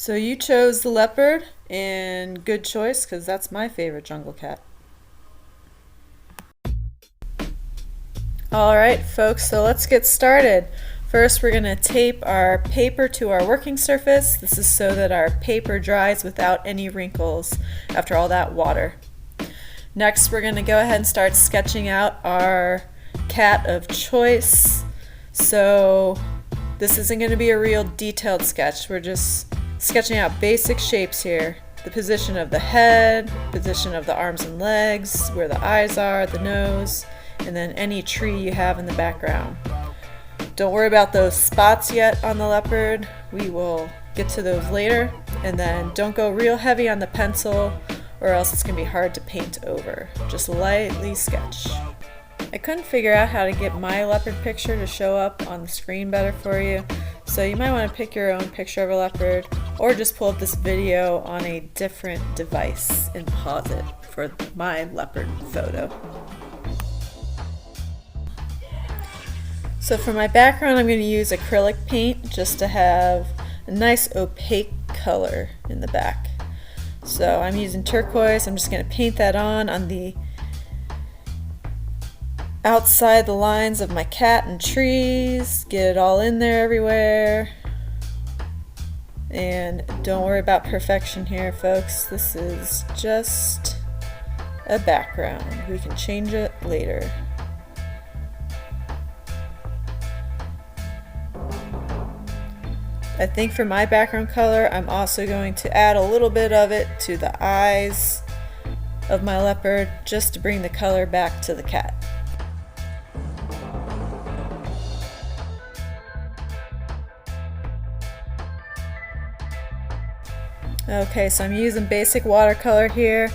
So you chose the leopard, and good choice because that's my favorite jungle cat. Alright folks, so let's get started. First we're going to tape our paper to our working surface. This is so that our paper dries without any wrinkles after all that water. Next we're going to go ahead and start sketching out our cat of choice. So this isn't going to be a real detailed sketch. We're just sketching out basic shapes here. The position of the head, position of the arms and legs, where the eyes are, the nose, and then any tree you have in the background. Don't worry about those spots yet on the leopard. We will get to those later. And then don't go real heavy on the pencil or else it's going to be hard to paint over. Just lightly sketch. I couldn't figure out how to get my leopard picture to show up on the screen better for you, so you might want to pick your own picture of a leopard or just pull up this video on a different device and pause it for my leopard photo. So for my background I'm going to use acrylic paint just to have a nice opaque color in the back. So I'm using turquoise. I'm just going to paint that on the outside the lines of my cat and trees, get it all in there everywhere. And don't worry about perfection here, folks. This is just a background. We can change it later. I think for my background color, I'm also going to add a little bit of it to the eyes of my leopard just to bring the color back to the cat. Okay, so I'm using basic watercolor here,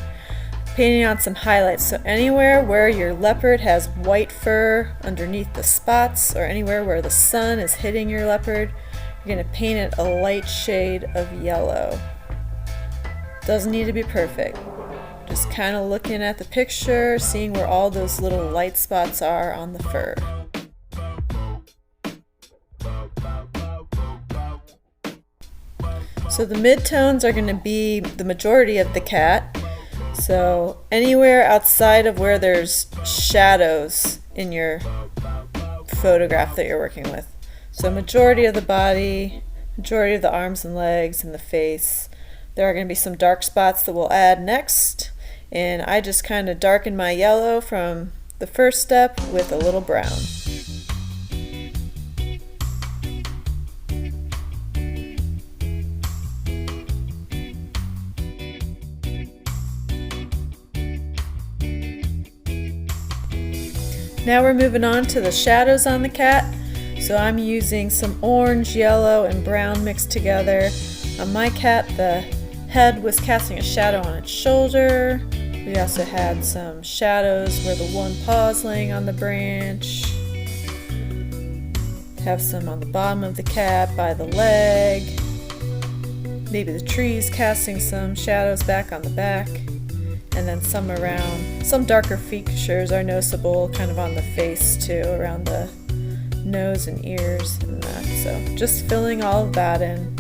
painting on some highlights. So anywhere where your leopard has white fur underneath the spots, or anywhere where the sun is hitting your leopard, you're going to paint it a light shade of yellow. Doesn't need to be perfect. Just kind of looking at the picture, seeing where all those little light spots are on the fur. So the midtones are going to be the majority of the cat. So anywhere outside of where there's shadows in your photograph that you're working with. So majority of the body, majority of the arms and legs and the face. There are going to be some dark spots that we'll add next. And I just kind of darken my yellow from the first step with a little brown. Now we're moving on to the shadows on the cat. So I'm using some orange, yellow, and brown mixed together. On my cat, the head was casting a shadow on its shoulder. We also had some shadows where the one paw's laying on the branch. Have some on the bottom of the cat by the leg. Maybe the trees casting some shadows back on the back. And then some around, some darker features are noticeable kind of on the face too, around the nose and ears and that. So just filling all of that in.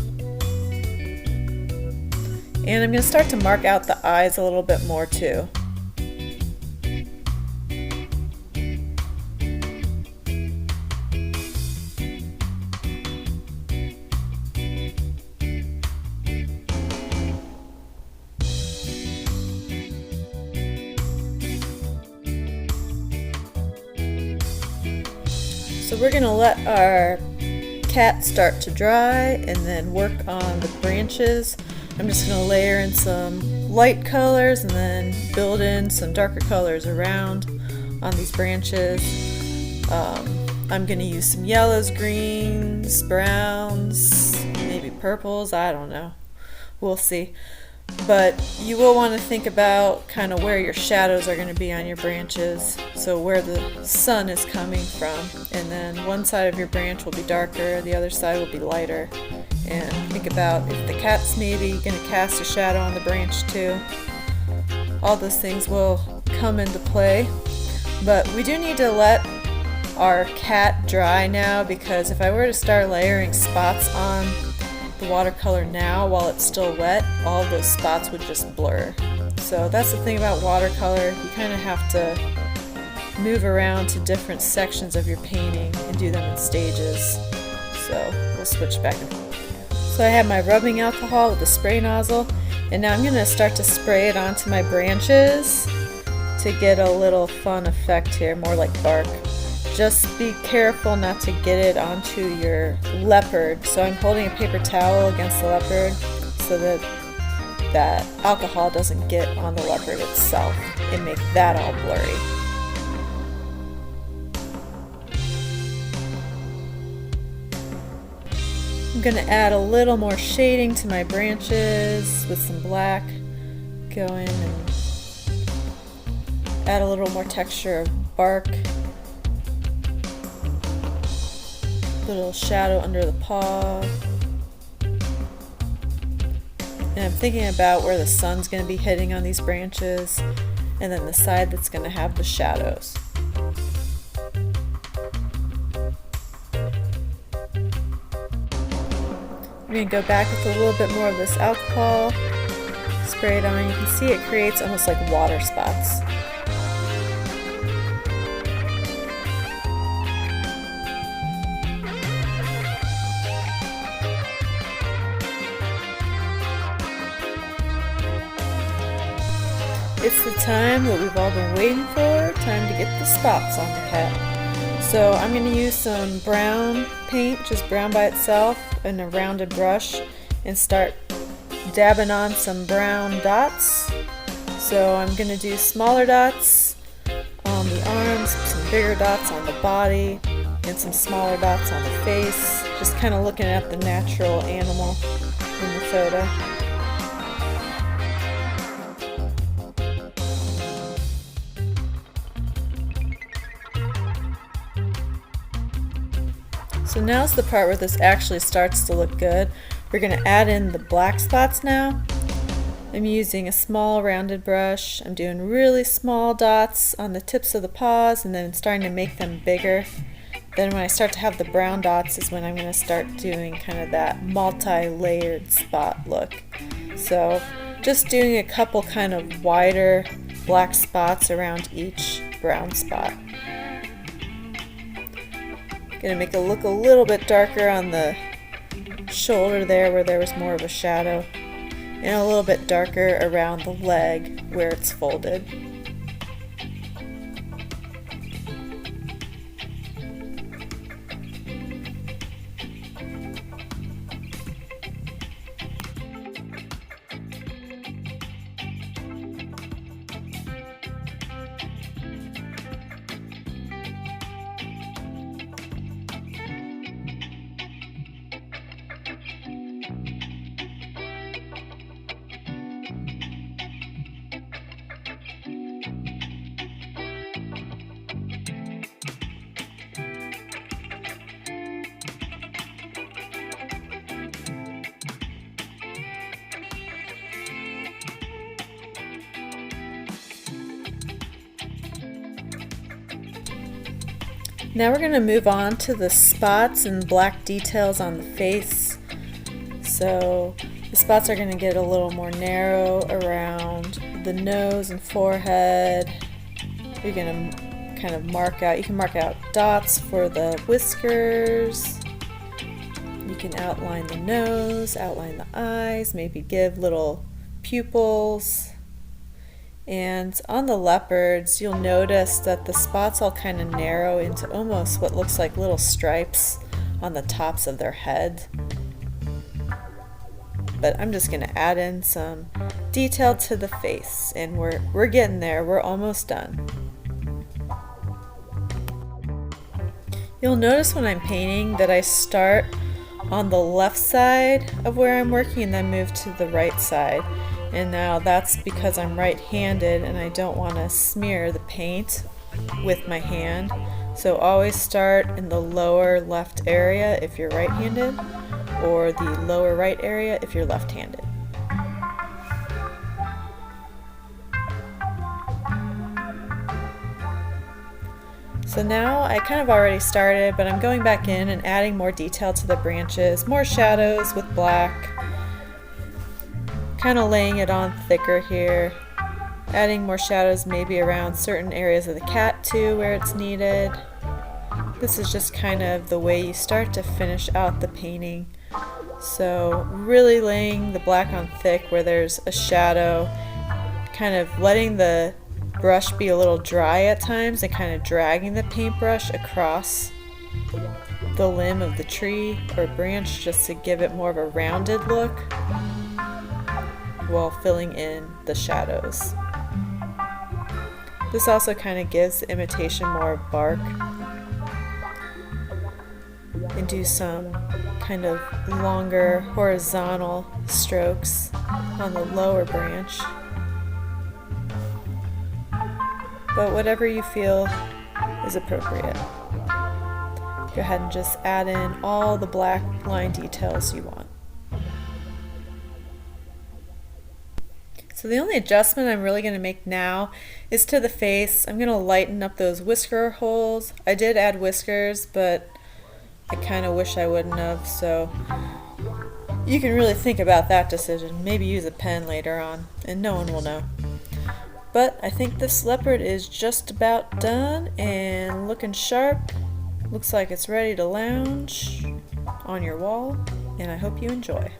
And I'm going to start to mark out the eyes a little bit more too. So we're going to let our cat start to dry and then work on the branches. I'm just going to layer in some light colors and then build in some darker colors around on these branches. I'm going to use some yellows, greens, browns, maybe purples, I don't know. We'll see. But you will want to think about kind of where your shadows are going to be on your branches, so where the sun is coming from, and then one side of your branch will be darker, the other side will be lighter. And think about if the cat's maybe going to cast a shadow on the branch too. All those things will come into play, but we do need to let our cat dry now, because if I were to start layering spots on the watercolor now while it's still wet, all those spots would just blur. So that's the thing about watercolor, you kind of have to move around to different sections of your painting and do them in stages. So we'll switch back and forth. So I have my rubbing alcohol with the spray nozzle, and now I'm going to start to spray it onto my branches to get a little fun effect here, more like bark. Just be careful not to get it onto your leopard. So I'm holding a paper towel against the leopard so that that alcohol doesn't get on the leopard itself and make that all blurry. I'm going to add a little more shading to my branches with some black. Go in and add a little more texture of bark. Little shadow under the paw. And I'm thinking about where the sun's going to be hitting on these branches, and then the side that's going to have the shadows. I'm going to go back with a little bit more of this alcohol, spray it on. You can see it creates almost like water spots. It's the time that we've all been waiting for, time to get the spots on the cat. So I'm going to use some brown paint, just brown by itself, and a rounded brush, and start dabbing on some brown dots. So I'm going to do smaller dots on the arms, some bigger dots on the body, and some smaller dots on the face, just kind of looking at the natural animal in the photo. So now's the part where this actually starts to look good. We're going to add in the black spots now. I'm using a small rounded brush. I'm doing really small dots on the tips of the paws and then starting to make them bigger. Then when I start to have the brown dots is when I'm going to start doing kind of that multi-layered spot look. So just doing a couple kind of wider black spots around each brown spot. Gonna make it look a little bit darker on the shoulder there where there was more of a shadow, and a little bit darker around the leg where it's folded. Now we're going to move on to the spots and black details on the face. So the spots are going to get a little more narrow around the nose and forehead. You're going to kind of mark out, you can mark out dots for the whiskers. You can outline the nose, outline the eyes, maybe give little pupils. And on the leopards, you'll notice that the spots all kind of narrow into almost what looks like little stripes on the tops of their head. But I'm just going to add in some detail to the face, and we're getting there. We're almost done. You'll notice when I'm painting that I start on the left side of where I'm working and then move to the right side. And now that's because I'm right-handed and I don't want to smear the paint with my hand. So always start in the lower left area if you're right-handed, or the lower right area if you're left-handed. So now I kind of already started, but I'm going back in and adding more detail to the branches, more shadows with black, kind of laying it on thicker here, adding more shadows maybe around certain areas of the cat too where it's needed. This is just kind of the way you start to finish out the painting. So really laying the black on thick where there's a shadow, kind of letting the brush be a little dry at times and kind of dragging the paintbrush across the limb of the tree or branch just to give it more of a rounded look while filling in the shadows. This also kind of gives the imitation more bark. And do some kind of longer horizontal strokes on the lower branch. But whatever you feel is appropriate. Go ahead and just add in all the black line details you want. So the only adjustment I'm really going to make now is to the face. I'm going to lighten up those whisker holes. I did add whiskers, but I kind of wish I wouldn't have, so you can really think about that decision. Maybe use a pen later on, and no one will know. But I think this leopard is just about done and looking sharp. Looks like it's ready to lounge on your wall, and I hope you enjoy.